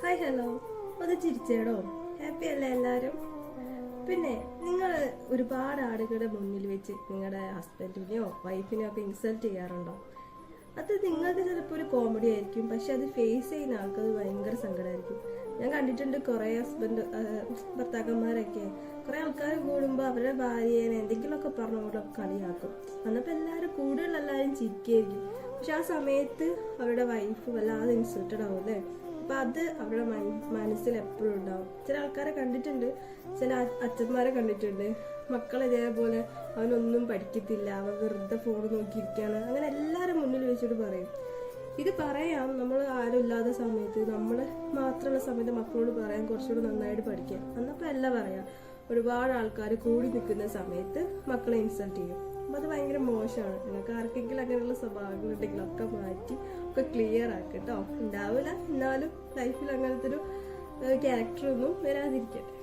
Hi hello, ഒന്ന് ചിരിച്ചേടോ. Happy അല്ലേ എല്ലാവരും? പിന്നെ നിങ്ങൾ ഒരുപാട് ആളുകളുടെ മുന്നിൽ വെച്ച് നിങ്ങളുടെ ഹസ്ബൻഡിനെയോ വൈഫിനെയോ ഒക്കെ ഇൻസൾട്ട് ചെയ്യാറുണ്ടോ? അത് നിങ്ങൾക്ക് ചിലപ്പോൾ ഒരു കോമഡി ആയിരിക്കും, പക്ഷെ അത് ഫേസ് ചെയ്യുന്ന ആൾക്കത് ഭയങ്കര സങ്കടമായിരിക്കും. ഞാൻ കണ്ടിട്ടുണ്ട് കുറേ ഭർത്താക്കന്മാരൊക്കെ കുറേ ആൾക്കാർ കൂടുമ്പോൾ അവരുടെ ഭാര്യയെ എന്തെങ്കിലുമൊക്കെ പറഞ്ഞുകൊണ്ടൊക്കെ കളിയാക്കും. അന്നപ്പോൾ എല്ലാവരും കൂടുതൽ എല്ലാവരും ചിരിക്കുകയായിരിക്കും. പക്ഷെ ആ സമയത്ത് അവരുടെ വൈഫ് വല്ലാതെ ഇൻസൾട്ടഡ് ആവും അല്ലേ. അപ്പം അത് അവരുടെ മനസ്സിൽ എപ്പോഴും ഉണ്ടാവും. ചില ആൾക്കാരെ കണ്ടിട്ടുണ്ട്, ചില അച്ഛന്മാരെ കണ്ടിട്ടുണ്ട്, മക്കൾ ഇതേപോലെ അവനൊന്നും പഠിക്കത്തില്ല, അവൻ വെറുതെ ഫോൺ നോക്കിയിരിക്കുകയാണ്, അങ്ങനെ എല്ലാവരും മുന്നിൽ വെച്ചിട്ട് പറയും. ഇത് പറയാം നമ്മൾ ആരും ഇല്ലാത്ത സമയത്ത്, നമ്മൾ മാത്രമുള്ള സമയത്ത് മക്കളോട് പറയാൻ കുറച്ചുകൂടി നന്നായിട്ട് പഠിക്കാം. അന്നപ്പോൾ അല്ല പറയാം, ഒരുപാട് ആൾക്കാർ കൂടി നിൽക്കുന്ന സമയത്ത് മക്കളെ ഇൻസൾട്ട് ചെയ്യും. അപ്പം അത് ഭയങ്കര മോശമാണ്. നിങ്ങൾക്ക് ആർക്കെങ്കിലും അങ്ങനെയുള്ള സ്വഭാവങ്ങളുണ്ടെങ്കിൽ ഒക്കെ മാറ്റി ഒക്കെ ക്ലിയർ ആക്കട്ടോ. ഉണ്ടാവില്ല, എന്നാലും ലൈഫിൽ അങ്ങനത്തെ ഒരു ക്യാരക്ടറൊന്നും വരാതിരിക്കട്ടെ.